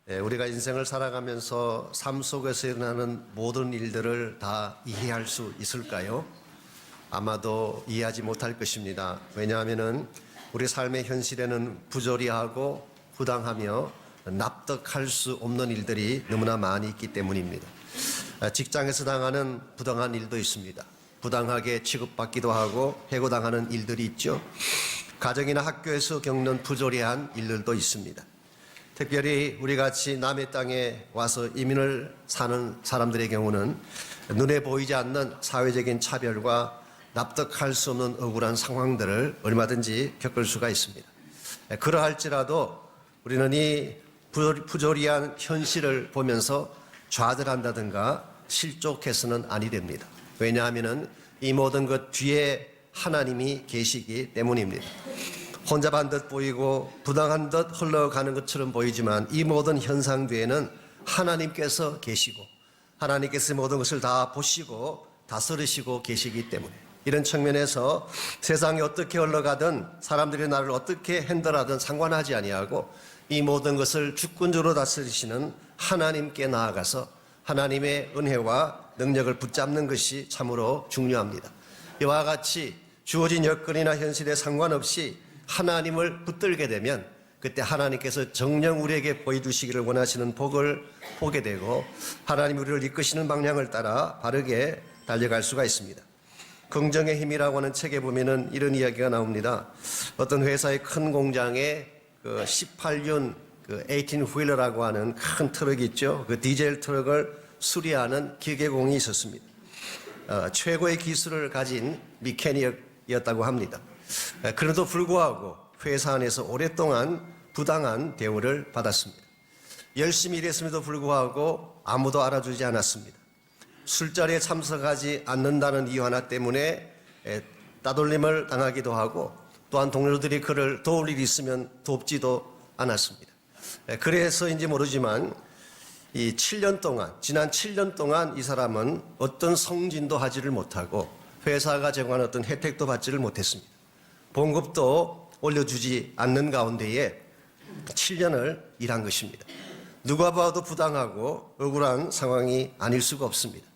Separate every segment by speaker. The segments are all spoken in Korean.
Speaker 1: 우리가 인생을 살아가면서 삶 속에서 일어나는 모든 일들을 다 이해할 수 있을까요? 아마도 이해하지 못할 것입니다. 왜냐하면 우리 삶의 현실에는 부조리하고 부당하며 납득할 수 없는 일들이 너무나 많이 있기 때문입니다. 직장에서 당하는 부당한 일도 있습니다. 부당하게 취급받기도 하고 해고당하는 일들이 있죠. 가정이나 학교에서 겪는 부조리한 일들도 있습니다. 특별히 우리같이 남의 땅에 와서 이민을 사는 사람들의 경우는 눈에 보이지 않는 사회적인 차별과 납득할 수 없는 억울한 상황들을 얼마든지 겪을 수가 있습니다. 그러할지라도 우리는 이 부조리한 현실을 보면서 좌절한다든가 실족해서는 아니 됩니다. 왜냐하면 이 모든 것 뒤에 하나님이 계시기 때문입니다. 혼자 반 듯 보이고 부당한 듯 흘러가는 것처럼 보이지만 이 모든 현상 뒤에는 하나님께서 계시고 하나님께서 모든 것을 다 보시고 다스리시고 계시기 때문에 이런 측면에서 세상이 어떻게 흘러가든 사람들이 나를 어떻게 핸들하든 상관하지 아니하고 이 모든 것을 주권적으로 다스리시는 하나님께 나아가서 하나님의 은혜와 능력을 붙잡는 것이 참으로 중요합니다. 이와 같이 주어진 여건이나 현실에 상관없이 하나님을 붙들게 되면 그때 하나님께서 정녕 우리에게 보여주시기를 원하시는 복을 보게 되고 하나님 우리를 이끄시는 방향을 따라 바르게 달려갈 수가 있습니다. 긍정의 힘이라고 하는 책에 보면은 이런 이야기가 나옵니다. 어떤 회사의 큰 공장에 18륜 18휠러라고 하는 큰 트럭이 있죠. 그 디젤 트럭을 수리하는 기계공이 있었습니다. 최고의 기술을 가진 미케닉이었다고 합니다. 그래도 불구하고 회사 안에서 오랫동안 부당한 대우를 받았습니다. 열심히 일했음에도 불구하고 아무도 알아주지 않았습니다. 술자리에 참석하지 않는다는 이유 하나 때문에 따돌림을 당하기도 하고 또한 동료들이 그를 도울 일이 있으면 돕지도 않았습니다. 그래서인지 모르지만 지난 7년 동안 이 사람은 어떤 성진도 하지를 못하고 회사가 제공하는 어떤 혜택도 받지를 못했습니다. 봉급도 올려주지 않는 가운데에 7년을 일한 것입니다. 누가 봐도 부당하고 억울한 상황이 아닐 수가 없습니다.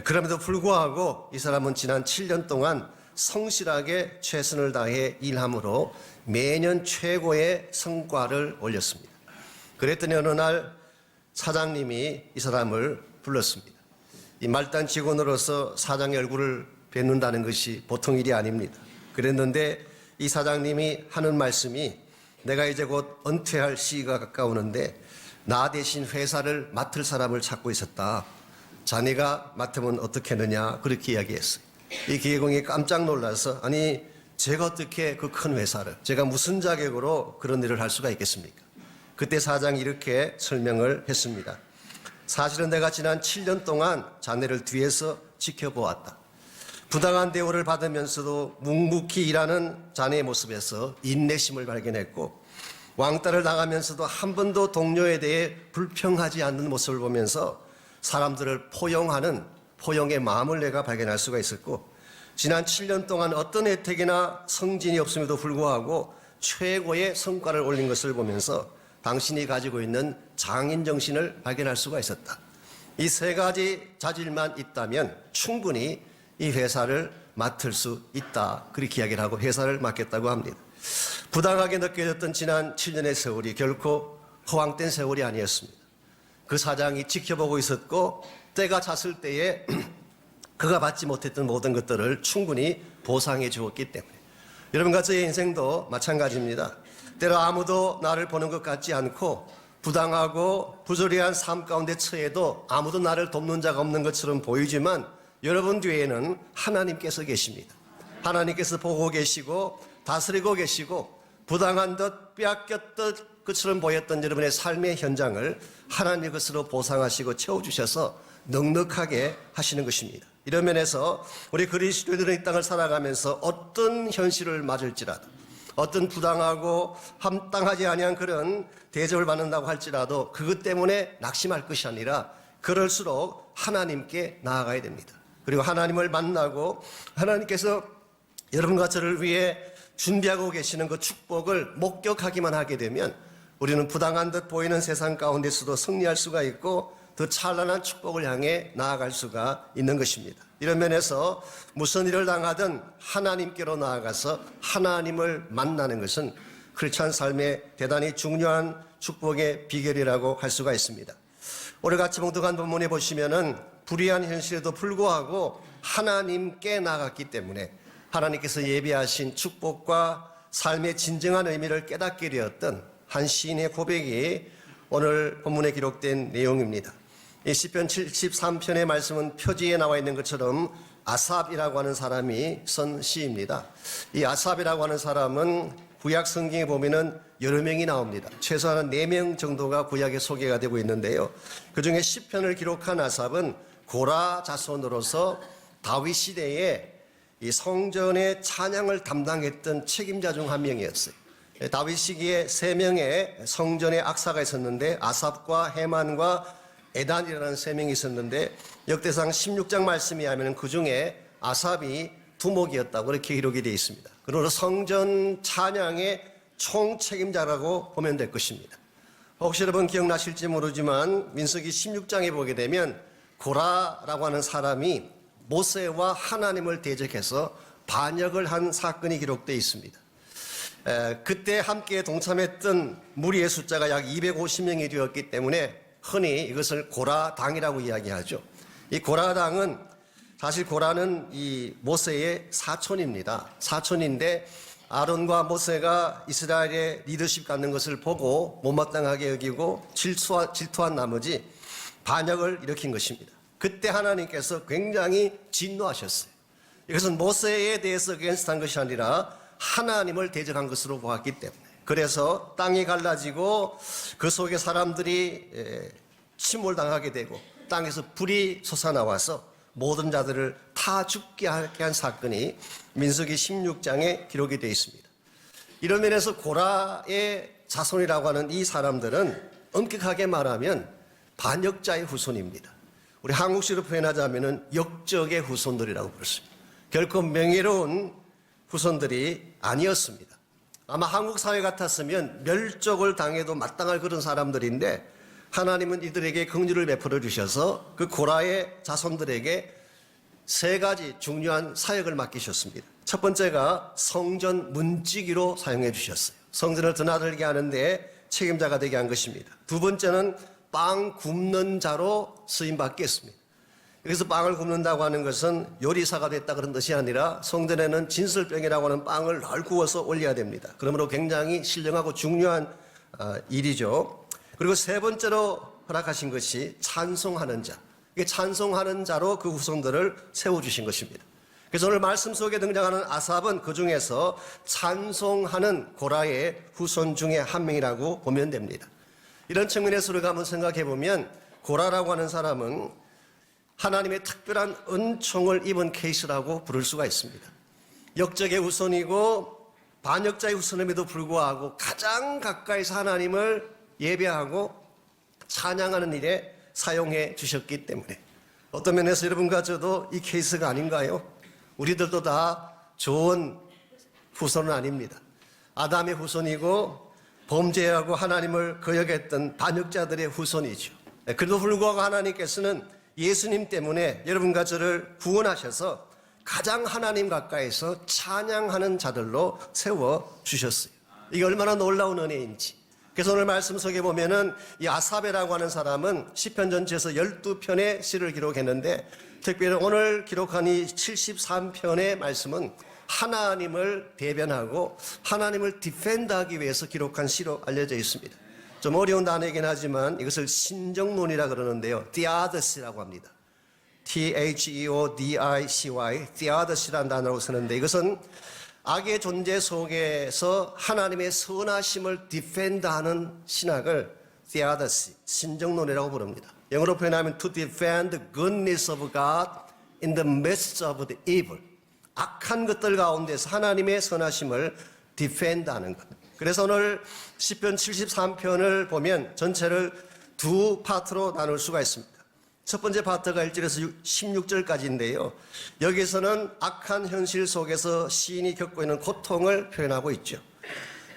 Speaker 1: 그럼에도 불구하고 이 사람은 지난 7년 동안 성실하게 최선을 다해 일함으로 매년 최고의 성과를 올렸습니다. 그랬더니 어느 날 사장님이 이 사람을 불렀습니다. 이 말단 직원으로서 사장의 얼굴을 뵙는다는 것이 보통 일이 아닙니다. 그랬는데 이 사장님이 하는 말씀이 내가 이제 곧 은퇴할 시기가 가까우는데 나 대신 회사를 맡을 사람을 찾고 있었다. 자네가 맡으면 어떻겠느냐 그렇게 이야기했어요. 이 기계공이 깜짝 놀라서 아니 제가 어떻게 그 큰 회사를 제가 무슨 자격으로 그런 일을 할 수가 있겠습니까? 그때 사장이 이렇게 설명을 했습니다. 사실은 내가 지난 7년 동안 자네를 뒤에서 지켜보았다. 부당한 대우를 받으면서도 묵묵히 일하는 자네의 모습에서 인내심을 발견했고 왕따를 당하면서도 한 번도 동료에 대해 불평하지 않는 모습을 보면서 사람들을 포용하는 포용의 마음을 내가 발견할 수가 있었고 지난 7년 동안 어떤 혜택이나 성진이 없음에도 불구하고 최고의 성과를 올린 것을 보면서 당신이 가지고 있는 장인 정신을 발견할 수가 있었다. 이 세 가지 자질만 있다면 충분히 이 회사를 맡을 수 있다. 그렇게 이야기를 하고 회사를 맡겠다고 합니다. 부당하게 느껴졌던 지난 7년의 세월이 결코 허황된 세월이 아니었습니다. 그 사장이 지켜보고 있었고 때가 찼을 때에 그가 받지 못했던 모든 것들을 충분히 보상해 주었기 때문에 여러분과 저의 인생도 마찬가지입니다. 때로 아무도 나를 보는 것 같지 않고 부당하고 부조리한 삶 가운데 처해도 아무도 나를 돕는 자가 없는 것처럼 보이지만 여러분 뒤에는 하나님께서 계십니다. 하나님께서 보고 계시고 다스리고 계시고 부당한 듯 빼앗겼던 것처럼 보였던 여러분의 삶의 현장을 하나님의 것으로 보상하시고 채워주셔서 넉넉하게 하시는 것입니다. 이런 면에서 우리 그리스도인들은 이 땅을 살아가면서 어떤 현실을 맞을지라도 어떤 부당하고 합당하지 아니한 그런 대접을 받는다고 할지라도 그것 때문에 낙심할 것이 아니라 그럴수록 하나님께 나아가야 됩니다. 그리고 하나님을 만나고 하나님께서 여러분과 저를 위해 준비하고 계시는 그 축복을 목격하기만 하게 되면 우리는 부당한 듯 보이는 세상 가운데서도 승리할 수가 있고 더 찬란한 축복을 향해 나아갈 수가 있는 것입니다. 이런 면에서 무슨 일을 당하든 하나님께로 나아가서 하나님을 만나는 것은 크리스찬 삶의 대단히 중요한 축복의 비결이라고 할 수가 있습니다. 오늘 같이 봉독한 본문에 보시면은 불의한 현실에도 불구하고 하나님께 나갔기 때문에 하나님께서 예비하신 축복과 삶의 진정한 의미를 깨닫게 되었던 한 시인의 고백이 오늘 본문에 기록된 내용입니다. 이 시편 73편의 말씀은 표지에 나와 있는 것처럼 아삽이라고 하는 사람이 쓴 시입니다. 이 아삽이라고 하는 사람은 구약 성경에 보면은 여러 명이 나옵니다. 최소한 4명 정도가 구약에 소개가 되고 있는데요. 그중에 시편을 기록한 아삽은 고라 자손으로서 다윗 시대에 이 성전의 찬양을 담당했던 책임자 중 한 명이었어요. 다윗 시기에 3명의 성전의 악사가 있었는데 아삽과 헤만과 에단이라는 3명이 있었는데 역대상 16장 말씀에 하면 그 중에 아삽이 두목이었다고 그렇게 기록이 되어 있습니다. 그러므로 성전 찬양의 총책임자라고 보면 될 것입니다. 혹시 여러분 기억나실지 모르지만 민수기 16장에 보게 되면 고라라고 하는 사람이 모세와 하나님을 대적해서 반역을 한 사건이 기록되어 있습니다. 그때 함께 동참했던 무리의 숫자가 약 250명이 되었기 때문에 흔히 이것을 고라당이라고 이야기하죠. 이 고라당은 사실 고라는 이 모세의 사촌입니다. 사촌인데 아론과 모세가 이스라엘의 리더십 갖는 것을 보고 못마땅하게 여기고 질투한 나머지 반역을 일으킨 것입니다. 그때 하나님께서 굉장히 진노하셨어요. 이것은 모세에 대해서 against한 것이 아니라 하나님을 대적한 것으로 보았기 때문에 그래서 땅이 갈라지고 그 속에 사람들이 침몰당하게 되고 땅에서 불이 솟아나와서 모든 자들을 다 죽게 하게 한 사건이 민수기 16장에 기록이 되어 있습니다. 이런 면에서 고라의 자손이라고 하는 이 사람들은 엄격하게 말하면 반역자의 후손입니다. 우리 한국식으로 표현하자면 역적의 후손들이라고 부르습니다. 결코 명예로운 후손들이 아니었습니다. 아마 한국 사회 같았으면 멸족을 당해도 마땅할 그런 사람들인데 하나님은 이들에게 긍휼을 베풀어 주셔서 그 고라의 자손들에게 3가지 중요한 사역을 맡기셨습니다. 첫 번째가 성전 문지기로 사용해 주셨어요. 성전을 드나들게 하는데 책임자가 되게 한 것입니다. 두 번째는 빵 굽는 자로 쓰임받게 했습니다. 여기서 빵을 굽는다고 하는 것은 요리사가 됐다 그런 뜻이 아니라 성전에는 진설병이라고 하는 빵을 널 구워서 올려야 됩니다. 그러므로 굉장히 신령하고 중요한 일이죠. 그리고 3번째로 허락하신 것이 찬송하는 자. 이게 찬송하는 자로 그 후손들을 세워주신 것입니다. 그래서 오늘 말씀 속에 등장하는 아삽은 그 중에서 찬송하는 고라의 후손 중에 한 명이라고 보면 됩니다. 이런 측면에서 우리가 한번 생각해 보면 고라라고 하는 사람은 하나님의 특별한 은총을 입은 케이스라고 부를 수가 있습니다. 역적의 후손이고 반역자의 후손임에도 불구하고 가장 가까이서 하나님을 예배하고 찬양하는 일에 사용해 주셨기 때문에 어떤 면에서 여러분과 저도 이 케이스가 아닌가요? 우리들도 다 좋은 후손은 아닙니다. 아담의 후손이고 범죄하고 하나님을 거역했던 반역자들의 후손이죠. 그래도 불구하고 하나님께서는 예수님 때문에 여러분과 저를 구원하셔서 가장 하나님 가까이서 찬양하는 자들로 세워주셨어요. 이게 얼마나 놀라운 은혜인지. 그래서 오늘 말씀 속에 보면은 이 아삽이라고 하는 사람은 시편 전체에서 12편의 시를 기록했는데 특별히 오늘 기록한 이 73편의 말씀은 하나님을 대변하고 하나님을 디펜드하기 위해서 기록한 시로 알려져 있습니다. 좀 어려운 단어이긴 하지만 이것을 신정론이라 그러는데요. 디아더시라고 합니다. Theodicy, 디아더시라는 단어로 쓰는데 이것은 악의 존재 속에서 하나님의 선하심을 디펜드하는 신학을 theodicy, 신정론이라고 부릅니다. 영어로 표현하면 to defend the goodness of God in the midst of the evil. 악한 것들 가운데서 하나님의 선하심을 디펜드하는 것. 그래서 오늘 시편 73편을 보면 전체를 2 파트로 나눌 수가 있습니다. 첫 번째 파트가 1절에서 16절까지인데요. 여기서는 악한 현실 속에서 시인이 겪고 있는 고통을 표현하고 있죠.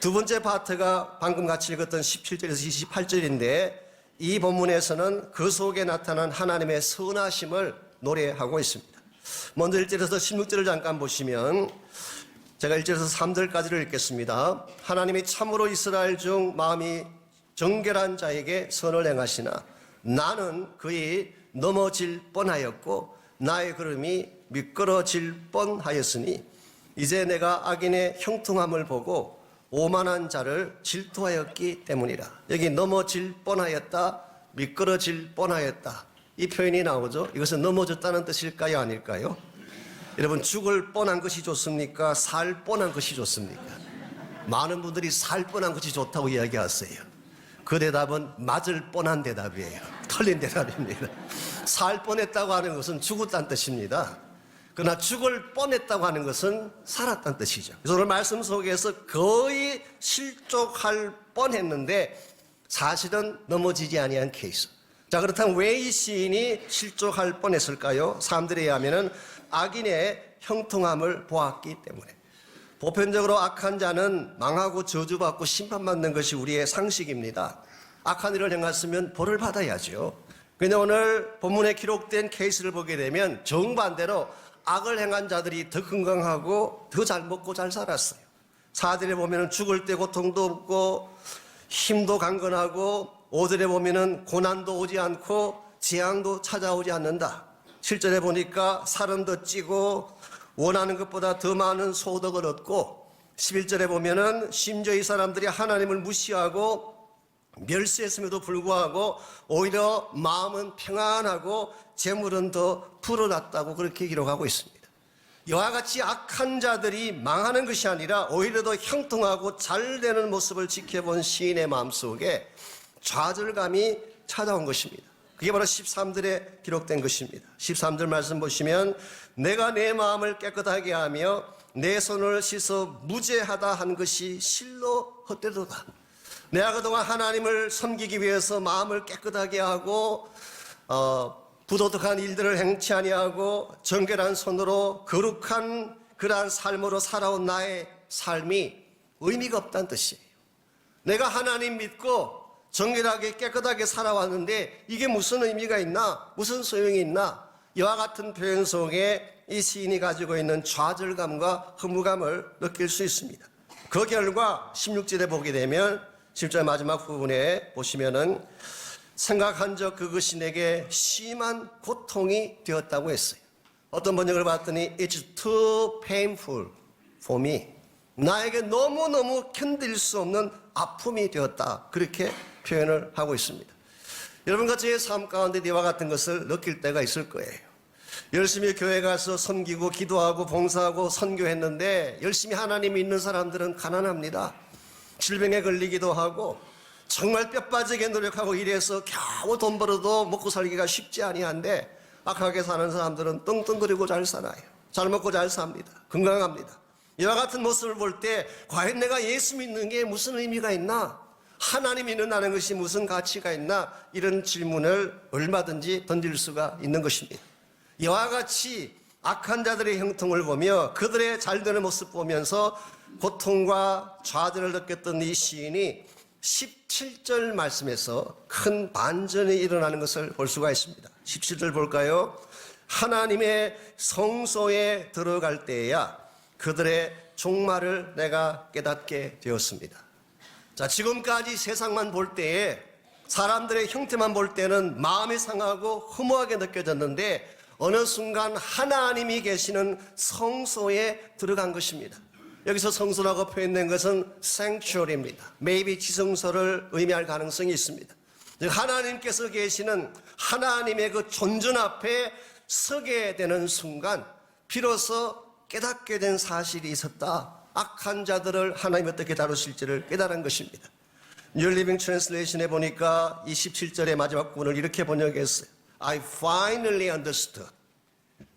Speaker 1: 두 번째 파트가 방금 같이 읽었던 17절에서 28절인데 이 본문에서는 그 속에 나타난 하나님의 선하심을 노래하고 있습니다. 먼저 1절에서 16절을 잠깐 보시면 제가 1절에서 3절까지를 읽겠습니다. 하나님이 참으로 이스라엘 중 마음이 정결한 자에게 선을 행하시나 나는 그의 넘어질 뻔하였고 나의 걸음이 미끄러질 뻔하였으니 이제 내가 악인의 형통함을 보고 오만한 자를 질투하였기 때문이라. 여기 넘어질 뻔하였다, 미끄러질 뻔하였다 이 표현이 나오죠. 이것은 넘어졌다는 뜻일까요, 아닐까요? 여러분, 죽을 뻔한 것이 좋습니까? 살 뻔한 것이 좋습니까? 많은 분들이 살 뻔한 것이 좋다고 이야기하세요. 그 대답은 맞을 뻔한 대답이에요. 틀린 대답입니다. 살 뻔했다고 하는 것은 죽었다는 뜻입니다. 그러나 죽을 뻔했다고 하는 것은 살았다는 뜻이죠. 그래서 오늘 말씀 속에서 거의 실족할 뻔했는데 사실은 넘어지지 아니한 케이스. 자, 그렇다면 왜 이 시인이 실족할 뻔했을까요? 사람들에 의하면 악인의 형통함을 보았기 때문에. 보편적으로 악한 자는 망하고 저주받고 심판받는 것이 우리의 상식입니다. 악한 일을 행했으면 벌을 받아야죠. 그런데 오늘 본문에 기록된 케이스를 보게 되면 정반대로 악을 행한 자들이 더 건강하고 더 잘 먹고 잘 살았어요. 4절에 보면 죽을 때 고통도 없고 힘도 강건하고 5절에 보면 고난도 오지 않고 재앙도 찾아오지 않는다. 7절에 보니까 살은 더 찌고 원하는 것보다 더 많은 소득을 얻고 11절에 보면은 심지어 이 사람들이 하나님을 무시하고 멸시했음에도 불구하고 오히려 마음은 평안하고 재물은 더 불어났다고 그렇게 기록하고 있습니다. 이와 같이 악한 자들이 망하는 것이 아니라 오히려 더 형통하고 잘 되는 모습을 지켜본 시인의 마음속에 좌절감이 찾아온 것입니다. 그게 바로 13절에 기록된 것입니다. 13절 말씀 보시면 내가 내 마음을 깨끗하게 하며 내 손을 씻어 무죄하다 한 것이 실로 헛되도다. 내가 그동안 하나님을 섬기기 위해서 마음을 깨끗하게 하고 부도덕한 일들을 행치 아니하고 정결한 손으로 거룩한 그러한 삶으로 살아온 나의 삶이 의미가 없다는 뜻이에요. 내가 하나님 믿고 정결하게 깨끗하게 살아왔는데 이게 무슨 의미가 있나? 무슨 소용이 있나? 이와 같은 표현 속에 이 시인이 가지고 있는 좌절감과 허무감을 느낄 수 있습니다. 그 결과 16절에 보게 되면 10절 마지막 부분에 보시면은 생각한 적 그것이 내게 심한 고통이 되었다고 했어요. 어떤 번역을 봤더니 It's too painful for me. 나에게 너무너무 견딜 수 없는 아픔이 되었다. 그렇게 표현을 하고 있습니다. 여러분과 저의 삶 가운데 이와 같은 것을 느낄 때가 있을 거예요. 열심히 교회 가서 섬기고 기도하고 봉사하고 선교했는데 열심히 하나님 믿는 사람들은 가난합니다. 질병에 걸리기도 하고 정말 뼈 빠지게 노력하고 일해서 겨우 돈 벌어도 먹고 살기가 쉽지 아니한데 악하게 사는 사람들은 떵떵거리고 잘 살아요. 잘 먹고 잘 삽니다. 건강합니다. 이와 같은 모습을 볼 때 과연 내가 예수 믿는 게 무슨 의미가 있나? 하나님 믿는다는 것이 무슨 가치가 있나? 이런 질문을 얼마든지 던질 수가 있는 것입니다. 이와 같이 악한 자들의 형통을 보며 그들의 잘되는 모습 보면서 고통과 좌절을 느꼈던 이 시인이 17절 말씀에서 큰 반전이 일어나는 것을 볼 수가 있습니다. 17절 볼까요? 하나님의 성소에 들어갈 때에야 그들의 종말을 내가 깨닫게 되었습니다. 자, 지금까지 세상만 볼 때에 사람들의 형태만 볼 때는 마음이 상하고 허무하게 느껴졌는데 어느 순간 하나님이 계시는 성소에 들어간 것입니다. 여기서 성소라고 표현된 것은 sanctuary입니다. maybe 지성소를 의미할 가능성이 있습니다. 하나님께서 계시는 하나님의 그 존전 앞에 서게 되는 순간 비로소 깨닫게 된 사실이 있었다. 악한 자들을 하나님이 어떻게 다루실지를 깨달은 것입니다. New Living Translation에 보니까 27절의 마지막 부분을 이렇게 번역했어요. I finally understood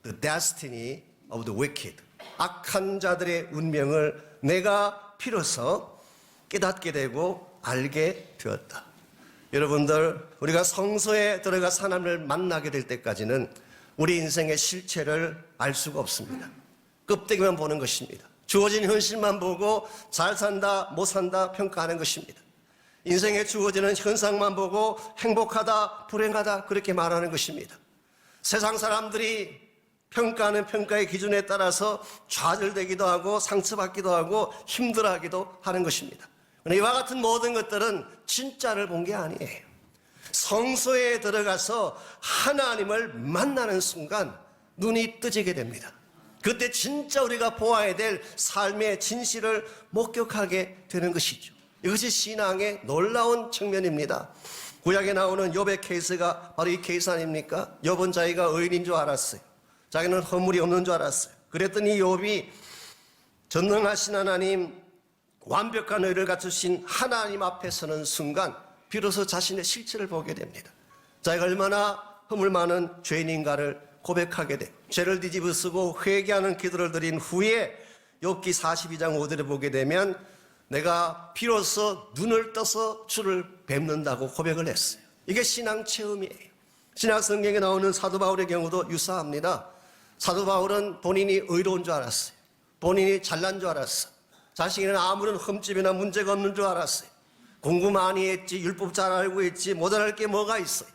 Speaker 1: the destiny of the wicked. 악한 자들의 운명을 내가 비로소 깨닫게 되고 알게 되었다. 여러분들, 우리가 성소에 들어가서 하나님을 만나게 될 때까지는 우리 인생의 실체를 알 수가 없습니다. 껍데기만 보는 것입니다. 주어진 현실만 보고 잘 산다, 못 산다 평가하는 것입니다. 인생에 주어지는 현상만 보고 행복하다, 불행하다 그렇게 말하는 것입니다. 세상 사람들이 평가하는 평가의 기준에 따라서 좌절되기도 하고 상처받기도 하고 힘들어하기도 하는 것입니다. 이와 같은 모든 것들은 진짜를 본 게 아니에요. 성소에 들어가서 하나님을 만나는 순간 눈이 뜨지게 됩니다. 그때 진짜 우리가 보아야 될 삶의 진실을 목격하게 되는 것이죠. 이것이 신앙의 놀라운 측면입니다. 구약에 나오는 욥의 케이스가 바로 이 케이스 아닙니까? 욥은 자기가 의인인 줄 알았어요. 자기는 허물이 없는 줄 알았어요. 그랬더니 욥이 전능하신 하나님, 완벽한 의를 갖추신 하나님 앞에 서는 순간 비로소 자신의 실체를 보게 됩니다. 자기가 얼마나 허물 많은 죄인인가를 고백하게 돼요. 죄를 뒤집어쓰고 회개하는 기도를 드린 후에 욥기 42장 5절에 보게 되면 내가 비로소 눈을 떠서 주를 뵙는다고 고백을 했어요. 이게 신앙 체험이에요. 신약 성경에 나오는 사도 바울의 경우도 유사합니다. 사도 바울은 본인이 의로운 줄 알았어요. 본인이 잘난 줄 알았어요. 자신에게는 아무런 흠집이나 문제가 없는 줄 알았어요. 공부 많이 했지, 율법 잘 알고 있지, 모자랄 게 뭐가 있어요.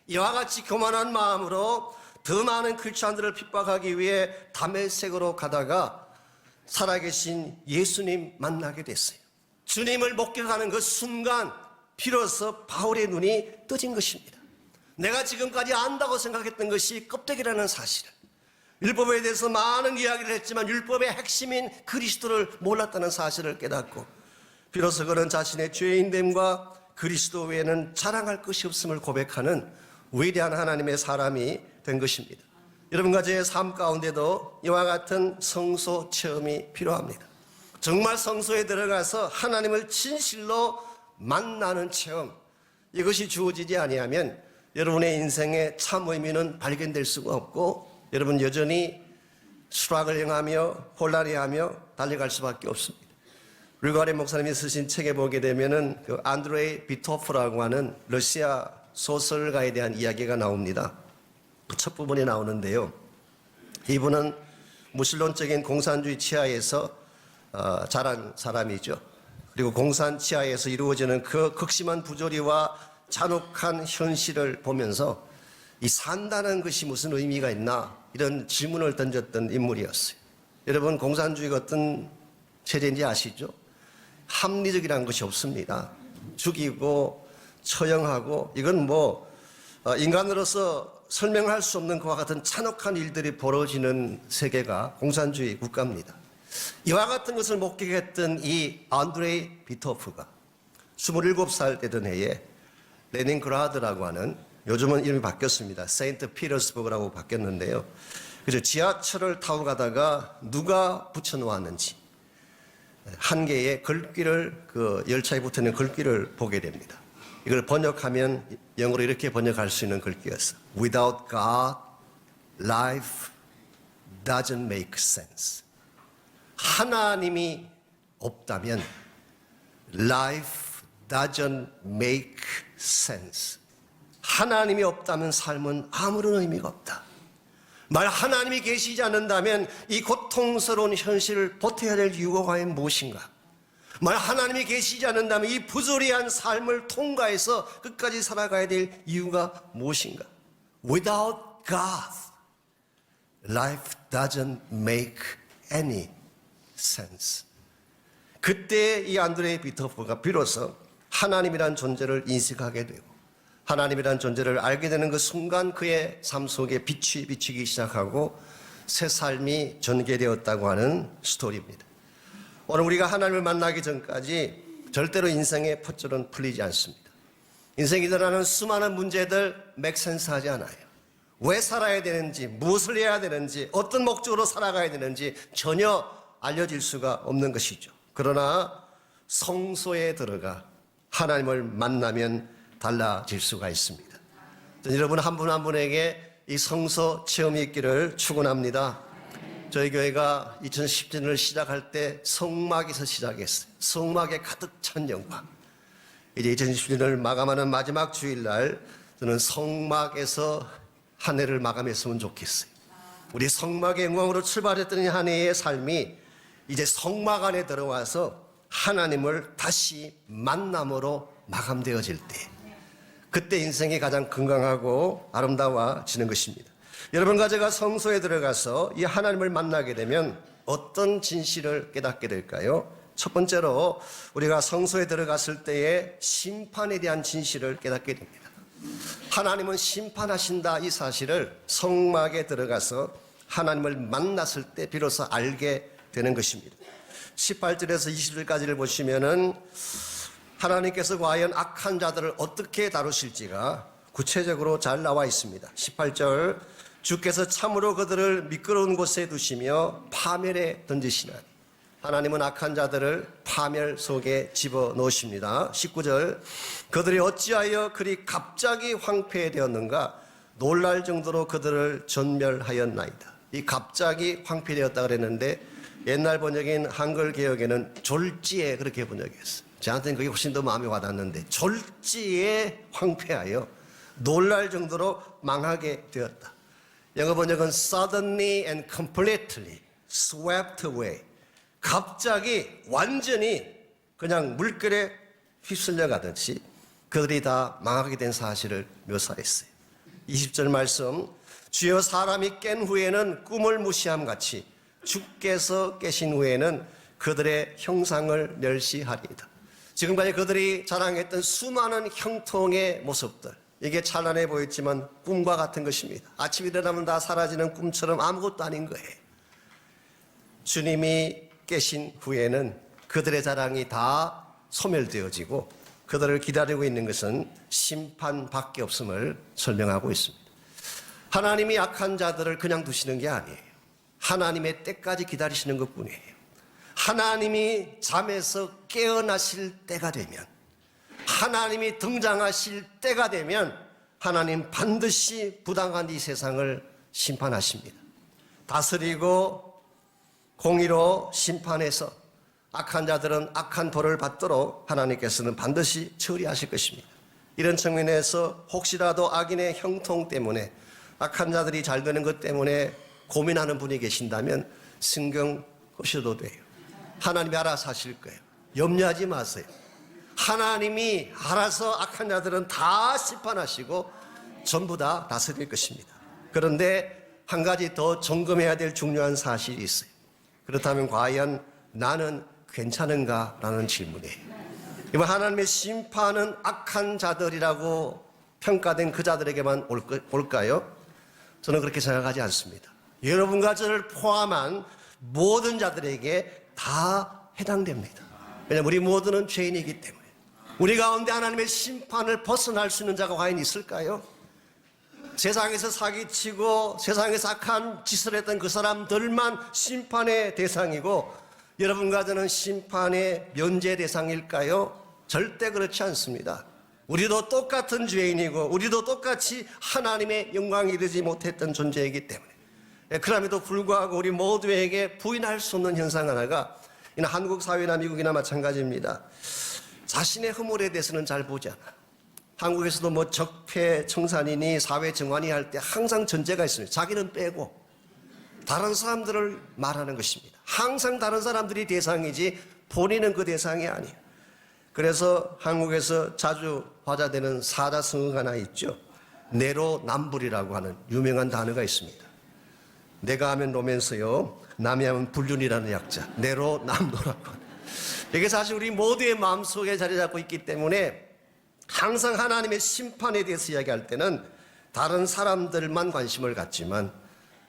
Speaker 1: 이와 같이 교만한 마음으로 더 많은 크리스찬들을 핍박하기 위해 다메섹으로 가다가 살아계신 예수님 만나게 됐어요. 주님을 목격하는 그 순간 비로소 바울의 눈이 떠진 것입니다. 내가 지금까지 안다고 생각했던 것이 껍데기라는 사실을, 율법에 대해서 많은 이야기를 했지만 율법의 핵심인 그리스도를 몰랐다는 사실을 깨닫고 비로소 그는 자신의 죄인됨과 그리스도 외에는 자랑할 것이 없음을 고백하는 위대한 하나님의 사람이 된 것입니다. 여러분과 저의 삶 가운데도 이와 같은 성소 체험이 필요합니다. 정말 성소에 들어가서 하나님을 진실로 만나는 체험, 이것이 주어지지 아니하면 여러분의 인생의 참 의미는 발견될 수가 없고 여러분 여전히 수락을 행하며 혼란해하며 달려갈 수밖에 없습니다. 르가레 목사님이 쓰신 책에 보게 되면은 그 안드레이 비토프라고 하는 러시아 소설가에 대한 이야기가 나옵니다. 그 첫 부분에 나오는데요. 이분은 무신론적인 공산주의 치하에서 자란 사람이죠. 그리고 공산 치하에서 이루어지는 그 극심한 부조리와 잔혹한 현실을 보면서 이 산다는 것이 무슨 의미가 있나 이런 질문을 던졌던 인물이었어요. 여러분 공산주의가 어떤 체제인지 아시죠? 합리적이라는 것이 없습니다. 죽이고 처형하고 이건 인간으로서 설명할 수 없는 그와 같은 잔혹한 일들이 벌어지는 세계가 공산주의 국가입니다. 이와 같은 것을 목격했던 이 안드레이 비토프가 27살 되던 해에 레닌그라드라고 하는, 요즘은 이름이 바뀌었습니다. 세인트 피터스버그라고 바뀌었는데요. 그래서 지하철을 타고 가다가 누가 붙여놓았는지 한 개의 글귀를, 그 열차에 붙어있는 글귀를 보게 됩니다. 이걸 번역하면 영어로 이렇게 번역할 수 있는 글귀였어요. Without God, life doesn't make sense. 하나님이 없다면 life doesn't make sense. 하나님이 없다면 삶은 아무런 의미가 없다. 만약 하나님이 계시지 않는다면 이 고통스러운 현실을 버텨야 될 이유가 과연 무엇인가? 만약 하나님이 계시지 않는다면 이 부조리한 삶을 통과해서 끝까지 살아가야 될 이유가 무엇인가? Without God, life doesn't make any sense. 그때 이 안드레이 비토프가 비로소 하나님이란 존재를 인식하게 되고 하나님이란 존재를 알게 되는 그 순간 그의 삶 속에 빛이 비치기 시작하고 새 삶이 전개되었다고 하는 스토리입니다. 오늘 우리가 하나님을 만나기 전까지 절대로 인생의 퍼즐은 풀리지 않습니다. 인생에 일어나는 수많은 문제들 맥센스하지 않아요. 왜 살아야 되는지, 무엇을 해야 되는지, 어떤 목적으로 살아가야 되는지 전혀 알려질 수가 없는 것이죠. 그러나 성소에 들어가 하나님을 만나면 달라질 수가 있습니다. 여러분 한 분 한 분에게 이 성소 체험이 있기를 축원합니다. 저희 교회가 2017년을 시작할 때 성막에서 시작했어요. 성막에 가득 찬 영광. 이제 2017년을 마감하는 마지막 주일날 저는 성막에서 한 해를 마감했으면 좋겠어요. 우리 성막의 영광으로 출발했던 한 해의 삶이 이제 성막 안에 들어와서 하나님을 다시 만남으로 마감되어질 때, 그때 인생이 가장 건강하고 아름다워지는 것입니다. 여러분과 제가 성소에 들어가서 이 하나님을 만나게 되면 어떤 진실을 깨닫게 될까요? 첫 번째로 우리가 성소에 들어갔을 때의 심판에 대한 진실을 깨닫게 됩니다. 하나님은 심판하신다, 이 사실을 성막에 들어가서 하나님을 만났을 때 비로소 알게 되는 것입니다. 18절에서 20절까지를 보시면은 하나님께서 과연 악한 자들을 어떻게 다루실지가 구체적으로 잘 나와 있습니다. 18절, 주께서 참으로 그들을 미끄러운 곳에 두시며 파멸에 던지시나니. 하나님은 악한 자들을 파멸 속에 집어넣으십니다. 19절, 그들이 어찌하여 그리 갑자기 황폐되었는가, 놀랄 정도로 그들을 전멸하였나이다. 이 갑자기 황폐되었다 그랬는데 옛날 번역인 한글 개혁에는 졸지에 그렇게 번역했어요. 저한테는 그게 훨씬 더 마음에 와닿는데, 졸지에 황폐하여 놀랄 정도로 망하게 되었다. 영어 번역은 suddenly and completely swept away. 갑자기 완전히 그냥 물결에 휩쓸려 가듯이 그들이 다 망하게 된 사실을 묘사했어요. 20절 말씀, 주여 사람이 깬 후에는 꿈을 무시함 같이 주께서 깨신 후에는 그들의 형상을 멸시하리이다. 지금까지 그들이 자랑했던 수많은 형통의 모습들, 이게 찬란해 보였지만 꿈과 같은 것입니다. 아침 일어나면 다 사라지는 꿈처럼 아무것도 아닌 거예요. 주님이 깨신 후에는 그들의 자랑이 다 소멸되어지고 그들을 기다리고 있는 것은 심판밖에 없음을 설명하고 있습니다. 하나님이 악한 자들을 그냥 두시는 게 아니에요. 하나님의 때까지 기다리시는 것뿐이에요. 하나님이 잠에서 깨어나실 때가 되면, 하나님이 등장하실 때가 되면 하나님 반드시 부당한 이 세상을 심판하십니다. 다스리고 공의로 심판해서 악한 자들은 악한 벌을 받도록 하나님께서는 반드시 처리하실 것입니다. 이런 측면에서 혹시라도 악인의 형통 때문에, 악한 자들이 잘 되는 것 때문에 고민하는 분이 계신다면 성경 보셔도 돼요. 하나님이 알아서 하실 거예요. 염려하지 마세요. 하나님이 알아서 악한 자들은 다 심판하시고 전부 다 다스릴 것입니다. 그런데 한 가지 더 점검해야 될 중요한 사실이 있어요. 그렇다면 과연 나는 괜찮은가라는 질문이에요. 이번 하나님의 심판은 악한 자들이라고 평가된 그 자들에게만 올까요? 저는 그렇게 생각하지 않습니다. 여러분과 저를 포함한 모든 자들에게 다 해당됩니다. 왜냐하면 우리 모두는 죄인이기 때문에. 우리 가운데 하나님의 심판을 벗어날 수 있는 자가 과연 있을까요? 세상에서 사기치고 세상에서 악한 짓을 했던 그 사람들만 심판의 대상이고 여러분과 저는 심판의 면제 대상일까요? 절대 그렇지 않습니다. 우리도 똑같은 죄인이고 우리도 똑같이 하나님의 영광에 이르지 못했던 존재이기 때문에, 그럼에도 불구하고 우리 모두에게 부인할 수 없는 현상 하나가, 이는 한국 사회나 미국이나 마찬가지입니다. 자신의 허물에 대해서는 잘 보지 않아. 한국에서도 뭐 적폐청산이니 사회정환이 할 때 항상 전제가 있습니다. 자기는 빼고 다른 사람들을 말하는 것입니다. 항상 다른 사람들이 대상이지 본인은 그 대상이 아니에요. 그래서 한국에서 자주 화자되는 사자성어가 하나 있죠. 내로남불이라고 하는 유명한 단어가 있습니다. 내가 하면 로맨스요, 남이 하면 불륜이라는 약자, 내로남노라고 하는. 이게 사실 우리 모두의 마음속에 자리 잡고 있기 때문에 항상 하나님의 심판에 대해서 이야기할 때는 다른 사람들만 관심을 갖지만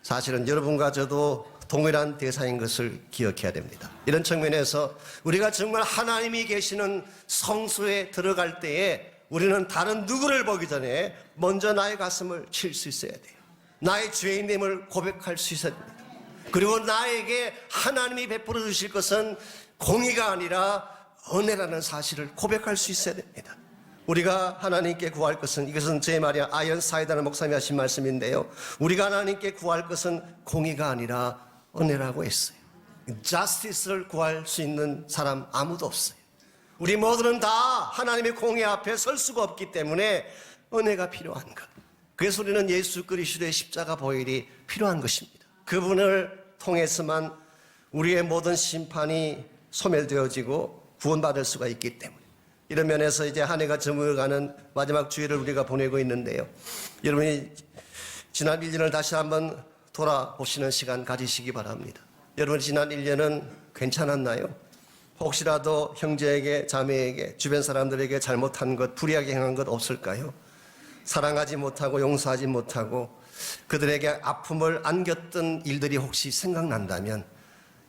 Speaker 1: 사실은 여러분과 저도 동일한 대상인 것을 기억해야 됩니다. 이런 측면에서 우리가 정말 하나님이 계시는 성소에 들어갈 때에 우리는 다른 누구를 보기 전에 먼저 나의 가슴을 칠 수 있어야 돼요. 나의 죄인됨을 고백할 수 있어야 됩니다. 그리고 나에게 하나님이 베풀어 주실 것은 공의가 아니라 은혜라는 사실을 고백할 수 있어야 됩니다. 우리가 하나님께 구할 것은, 이것은 제 말이 아이언 사이다는 목사님이 하신 말씀인데요, 우리가 하나님께 구할 것은 공의가 아니라 은혜라고 했어요. justice를 구할 수 있는 사람 아무도 없어요. 우리 모두는 다 하나님의 공의 앞에 설 수가 없기 때문에 은혜가 필요한 것. 그래서 우리는 예수 그리스도의 십자가 보혈이 필요한 것입니다. 그분을 통해서만 우리의 모든 심판이 소멸되어지고 구원받을 수가 있기 때문에 이런 면에서 이제 한 해가 저물어가는 마지막 주일을 우리가 보내고 있는데요. 여러분이 지난 1년을 다시 한번 돌아보시는 시간 가지시기 바랍니다. 여러분 지난 1년은 괜찮았나요? 혹시라도 형제에게 자매에게 주변 사람들에게 잘못한 것 불의하게 행한 것 없을까요? 사랑하지 못하고 용서하지 못하고 그들에게 아픔을 안겼던 일들이 혹시 생각난다면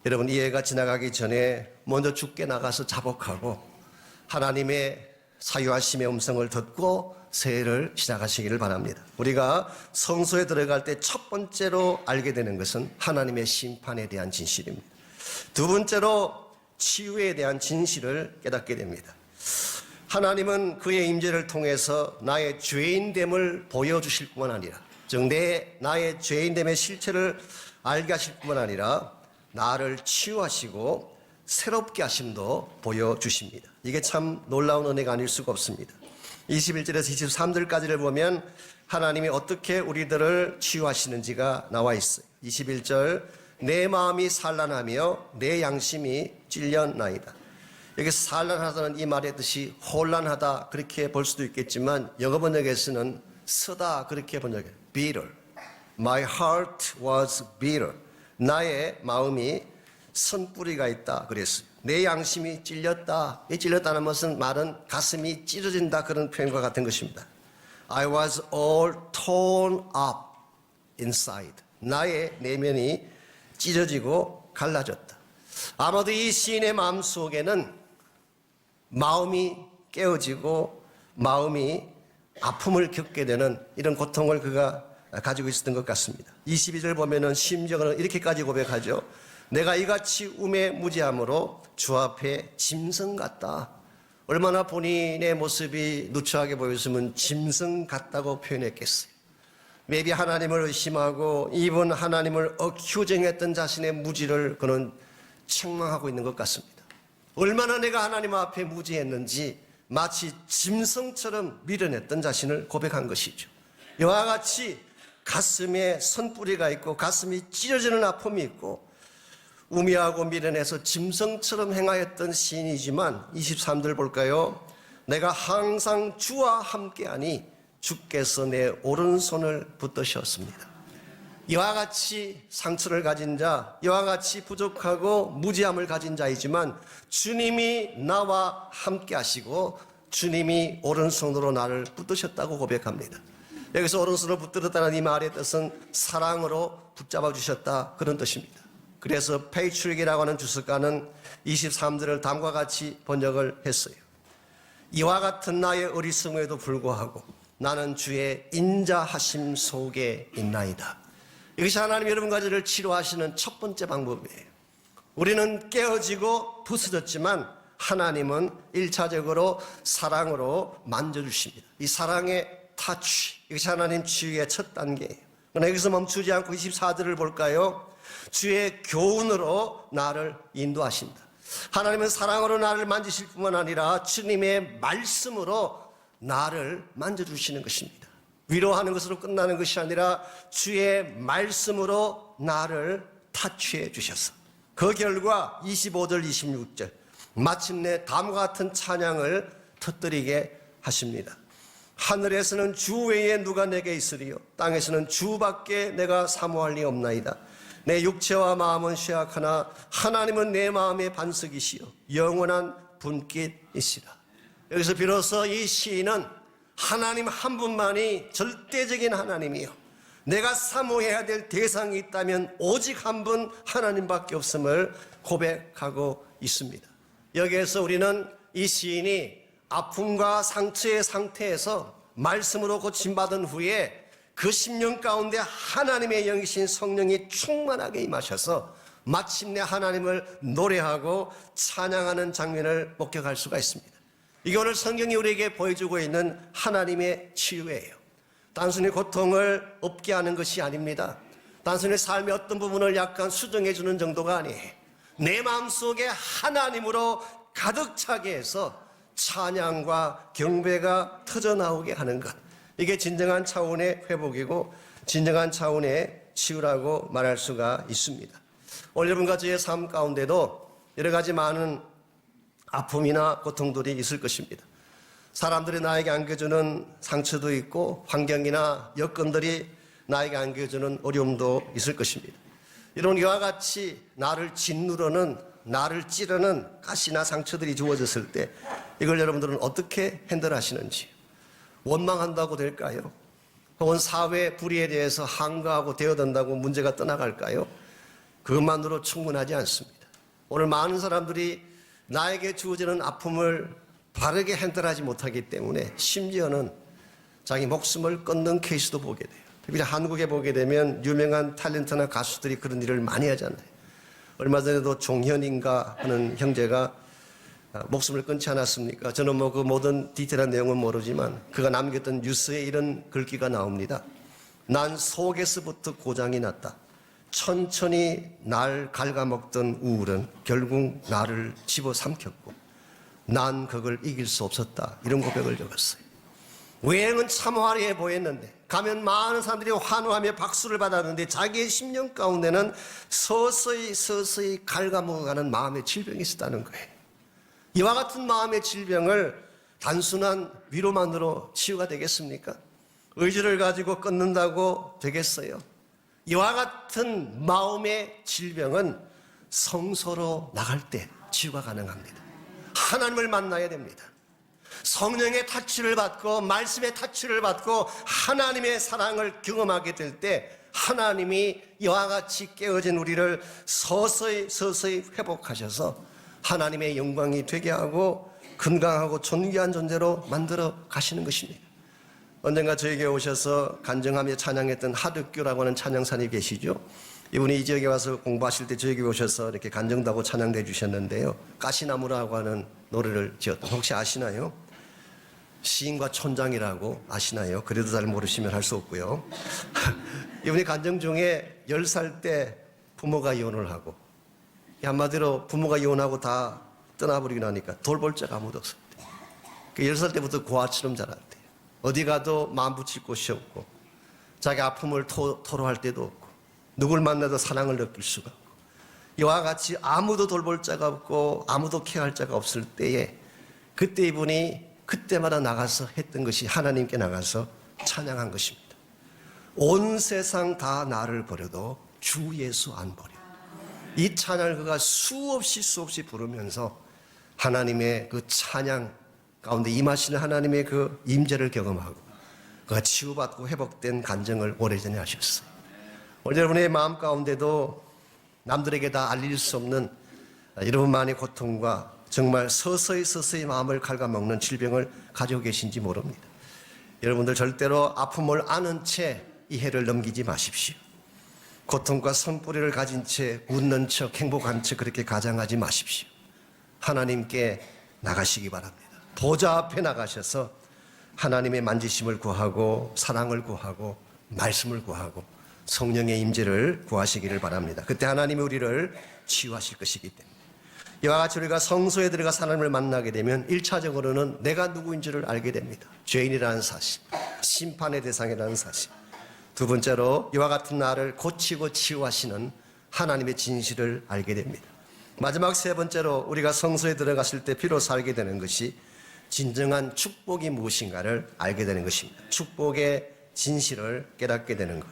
Speaker 1: 여러분 이 해가 지나가기 전에 먼저 주께 나가서 자복하고 하나님의 사유하심의 음성을 듣고 새해를 시작하시기를 바랍니다. 우리가 성소에 들어갈 때 첫 번째로 알게 되는 것은 하나님의 심판에 대한 진실입니다. 두 번째로 치유에 대한 진실을 깨닫게 됩니다. 하나님은 그의 임재를 통해서 나의 죄인됨을 보여주실 뿐만 아니라 즉 나의 죄인됨의 실체를 알게 하실 뿐만 아니라 나를 치유하시고 새롭게 하심도 보여주십니다. 이게 참 놀라운 은혜가 아닐 수가 없습니다. 21절에서 23절까지를 보면 하나님이 어떻게 우리들을 치유하시는지가 나와 있어요. 21절 내 마음이 산란하며 내 양심이 찔렸나이다. 여기서 산란하다는 이 말의 뜻이 혼란하다 그렇게 볼 수도 있겠지만 영어 번역에서는 쓰다 그렇게 번역해요. bitter. My heart was bitter. 나의 마음이 선뿌리가 있다 그랬어요. 내 양심이 찔렸다. 이 찔렸다는 것은 말은 가슴이 찢어진다 그런 표현과 같은 것입니다. I was all torn up inside. 나의 내면이 찢어지고 갈라졌다. 아마도 이 시인의 마음속에는 마음이 깨어지고 마음이 아픔을 겪게 되는 이런 고통을 그가 가지고 있었던 것 같습니다. 22절 보면은 심정은 이렇게까지 고백하죠. 내가 이같이 우매무지함으로 주 앞에 짐승 같다. 얼마나 본인의 모습이 누추하게 보였으면 짐승 같다고 표현했겠어요. maybe 하나님을 의심하고 이번 하나님을 억휴정했던 자신의 무지를 그는 책망하고 있는 것 같습니다. 얼마나 내가 하나님 앞에 무지했는지 마치 짐승처럼 밀어냈던 자신을 고백한 것이죠. 이와 같이 가슴에 선뿌리가 있고 가슴이 찢어지는 아픔이 있고 우매하고 밀어내서 짐승처럼 행하였던 시인이지만 23절 볼까요? 내가 항상 주와 함께하니 주께서 내 오른손을 붙드셨습니다. 이와 같이 상처를 가진 자, 이와 같이 부족하고 무지함을 가진 자이지만 주님이 나와 함께 하시고 주님이 오른손으로 나를 붙드셨다고 고백합니다. 여기서 오른손으로 붙들었다는 이 말의 뜻은 사랑으로 붙잡아 주셨다 그런 뜻입니다. 그래서 페이출기라고 하는 주석가는 23절을 다음과 같이 번역을 했어요. 이와 같은 나의 어리석음에도 불구하고 나는 주의 인자하심 속에 있나이다. 이것이 하나님 여러분과 저를 치료하시는 첫 번째 방법이에요. 우리는 깨어지고 부서졌지만 하나님은 1차적으로 사랑으로 만져주십니다. 이 사랑의 타치, 이것이 하나님 치유의 첫 단계예요. 그러나 여기서 멈추지 않고 24절을 볼까요? 주의 교훈으로 나를 인도하신다. 하나님은 사랑으로 나를 만지실 뿐만 아니라 주님의 말씀으로 나를 만져주시는 것입니다. 위로하는 것으로 끝나는 것이 아니라 주의 말씀으로 나를 타치해 주셔서 그 결과 25절 26절 마침내 다음과 같은 찬양을 터뜨리게 하십니다. 하늘에서는 주 외에 누가 내게 있으리요 땅에서는 주밖에 내가 사모할 리 없나이다. 내 육체와 마음은 쇠약하나 하나님은 내 마음의 반석이시요 영원한 분깃이시라. 여기서 비로소 이 시인은 하나님 한 분만이 절대적인 하나님이요 내가 사모해야 될 대상이 있다면 오직 한 분 하나님밖에 없음을 고백하고 있습니다. 여기에서 우리는 이 시인이 아픔과 상처의 상태에서 말씀으로 고침받은 후에 그 10년 가운데 하나님의 영이신 성령이 충만하게 임하셔서 마침내 하나님을 노래하고 찬양하는 장면을 목격할 수가 있습니다. 이게 오늘 성경이 우리에게 보여주고 있는 하나님의 치유예요. 단순히 고통을 없게 하는 것이 아닙니다. 단순히 삶의 어떤 부분을 약간 수정해 주는 정도가 아니에요. 내 마음속에 하나님으로 가득 차게 해서 찬양과 경배가 터져나오게 하는 것, 이게 진정한 차원의 회복이고 진정한 차원의 치유라고 말할 수가 있습니다. 오늘 여러분과 저의 삶 가운데도 여러 가지 많은 아픔이나 고통들이 있을 것입니다. 사람들이 나에게 안겨주는 상처도 있고 환경이나 여건들이 나에게 안겨주는 어려움도 있을 것입니다. 이런 이와 같이 나를 짓누르는, 나를 찌르는 가시나 상처들이 주어졌을 때 이걸 여러분들은 어떻게 핸들하시는지, 원망한다고 될까요? 혹은 사회 불의에 대해서 항거하고 대어든다고 문제가 떠나갈까요? 그것만으로 충분하지 않습니다. 오늘 많은 사람들이 나에게 주어지는 아픔을 바르게 핸들하지 못하기 때문에 심지어는 자기 목숨을 끊는 케이스도 보게 돼요. 특히 한국에 보게 되면 유명한 탤런트나 가수들이 그런 일을 많이 하잖아요. 얼마 전에도 종현인가 하는 형제가 목숨을 끊지 않았습니까? 저는 그 모든 디테일한 내용은 모르지만 그가 남겼던 뉴스에 이런 글귀가 나옵니다. 난 속에서부터 고장이 났다. 천천히 날 갉아먹던 우울은 결국 나를 집어삼켰고 난 그걸 이길 수 없었다. 이런 고백을 적었어요. 외형은 참 화려해 보였는데 가면 많은 사람들이 환호하며 박수를 받았는데 자기의 심령 가운데는 서서히 갉아먹어가는 마음의 질병이 있었다는 거예요. 이와 같은 마음의 질병을 단순한 위로만으로 치유가 되겠습니까? 의지를 가지고 끊는다고 되겠어요? 이와 같은 마음의 질병은 성소로 나갈 때 치유가 가능합니다. 하나님을 만나야 됩니다. 성령의 타치를 받고 말씀의 타치를 받고 하나님의 사랑을 경험하게 될 때 하나님이 이와 같이 깨어진 우리를 서서히 회복하셔서 하나님의 영광이 되게 하고 건강하고 존귀한 존재로 만들어 가시는 것입니다. 언젠가 저에게 오셔서 간증하며 찬양했던 하득교라고 하는 찬양사님이 계시죠. 이분이 이 지역에 와서 공부하실 때 저에게 오셔서 이렇게 간증도 하고 찬양도 해주셨는데요. 가시나무라고 하는 노래를 지었다. 혹시 아시나요? 시인과 촌장이라고 아시나요? 그래도 잘 모르시면 할 수 없고요. 이분이 간증 중에 10살 때 부모가 이혼을 하고 한마디로 부모가 이혼하고 다 떠나버리고 나니까 돌볼 자가 아무도 없었대요. 10살 때부터 고아처럼 자랐대요. 어디 가도 마음 붙일 곳이 없고 자기 아픔을 토로할 때도 없고 누굴 만나도 사랑을 느낄 수가 없고 이와 같이 아무도 돌볼 자가 없고 아무도 케어할 자가 없을 때에 그때 이분이 그때마다 나가서 했던 것이 하나님께 나가서 찬양한 것입니다. 온 세상 다 나를 버려도 주 예수 안 버려. 이 찬양을 그가 수없이 부르면서 하나님의 그 찬양 가운데 임하시는 하나님의 그 임재를 경험하고 그가 치유받고 회복된 간증을 오래전에 하셨어요. 오늘 여러분의 마음 가운데도 남들에게 다 알릴 수 없는 여러분만의 고통과 정말 서서히 마음을 갉아먹는 질병을 가지고 계신지 모릅니다. 여러분들 절대로 아픔을 아는 채 이 해를 넘기지 마십시오. 고통과 손뿌리를 가진 채 웃는 척 행복한 척 그렇게 가장하지 마십시오. 하나님께 나가시기 바랍니다. 보좌 앞에 나가셔서 하나님의 만지심을 구하고 사랑을 구하고 말씀을 구하고 성령의 임재를 구하시기를 바랍니다. 그때 하나님이 우리를 치유하실 것이기 때문에 이와 같이 우리가 성소에 들어가서 하나님을 만나게 되면 1차적으로는 내가 누구인지를 알게 됩니다. 죄인이라는 사실, 심판의 대상이라는 사실. 두 번째로 이와 같은 나를 고치고 치유하시는 하나님의 진실을 알게 됩니다. 마지막 세 번째로 우리가 성소에 들어갔을 때 비로소 알게 되는 것이 진정한 축복이 무엇인가를 알게 되는 것입니다. 축복의 진실을 깨닫게 되는 것.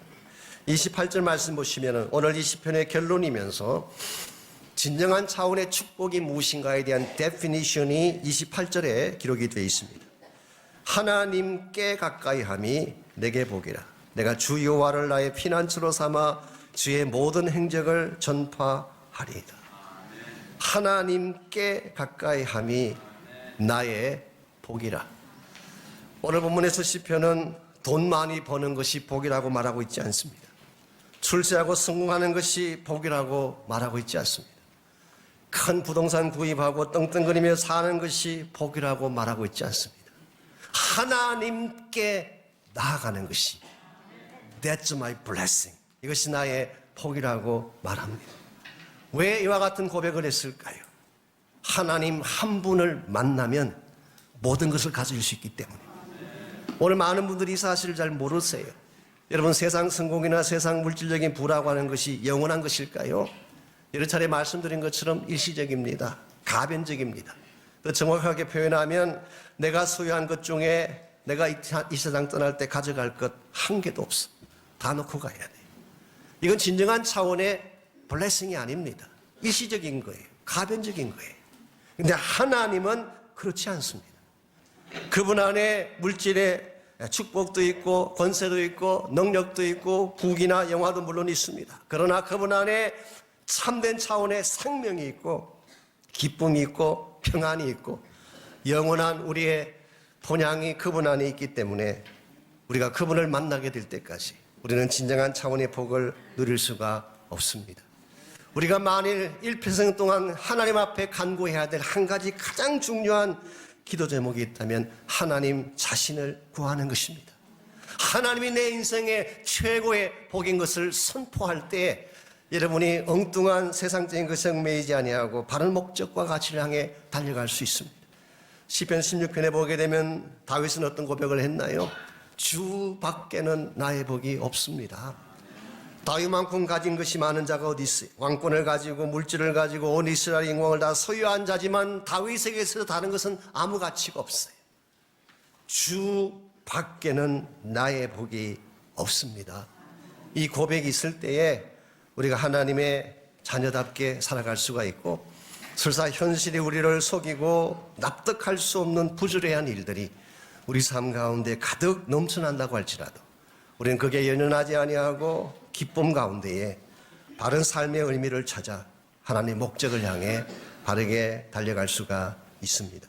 Speaker 1: 28절 말씀 보시면 오늘 이 시편의 결론이면서 진정한 차원의 축복이 무엇인가에 대한 데피니션이 28절에 기록이 되어 있습니다. 하나님께 가까이함이 내게 복이라. 내가 주 여호와를 나의 피난처로 삼아 주의 모든 행적을 전파하리이다. 하나님께 가까이함이 나의 복이라. 오늘 본문에서 시편은 돈 많이 버는 것이 복이라고 말하고 있지 않습니다. 출세하고 성공하는 것이 복이라고 말하고 있지 않습니다. 큰 부동산 구입하고 떵떵거리며 사는 것이 복이라고 말하고 있지 않습니다. 하나님께 나아가는 것이 That's my blessing. 이것이 나의 복이라고 말합니다. 왜 이와 같은 고백을 했을까요? 하나님 한 분을 만나면 모든 것을 가질 수 있기 때문에. 오늘 많은 분들이 이 사실을 잘 모르세요. 여러분, 세상 성공이나 세상 물질적인 부라고 하는 것이 영원한 것일까요? 여러 차례 말씀드린 것처럼 일시적입니다. 가변적입니다. 더 정확하게 표현하면 내가 소유한 것 중에 내가 이 세상 떠날 때 가져갈 것 한 개도 없어. 다 놓고 가야 돼요. 이건 진정한 차원의 블레싱이 아닙니다. 일시적인 거예요. 가변적인 거예요. 근데 하나님은 그렇지 않습니다. 그분 안에 물질의 축복도 있고 권세도 있고 능력도 있고 부귀나 영화도 물론 있습니다. 그러나 그분 안에 참된 차원의 생명이 있고 기쁨이 있고 평안이 있고 영원한 우리의 본향이 그분 안에 있기 때문에 우리가 그분을 만나게 될 때까지 우리는 진정한 차원의 복을 누릴 수가 없습니다. 우리가 만일 일평생 동안 하나님 앞에 간구해야 될 한 가지 가장 중요한 기도 제목이 있다면 하나님 자신을 구하는 것입니다. 하나님이 내 인생의 최고의 복인 것을 선포할 때 여러분이 엉뚱한 세상적인 것에 얽매이지 아니하고 바른 목적과 가치를 향해 달려갈 수 있습니다. 시편 16편에 보게 되면 다윗은 어떤 고백을 했나요? 주 밖에는 나의 복이 없습니다. 다윗만큼 가진 것이 많은 자가 어디 있어요? 왕권을 가지고 물질을 가지고 온 이스라엘 영광을 다 소유한 자지만 다윗에게서 다른 것은 아무 가치가 없어요. 주 밖에는 나의 복이 없습니다. 이 고백이 있을 때에 우리가 하나님의 자녀답게 살아갈 수가 있고 설사 현실이 우리를 속이고 납득할 수 없는 부주의한 일들이 우리 삶 가운데 가득 넘쳐난다고 할지라도 우리는 그게 연연하지 아니하고 기쁨 가운데에 바른 삶의 의미를 찾아 하나님의 목적을 향해 바르게 달려갈 수가 있습니다.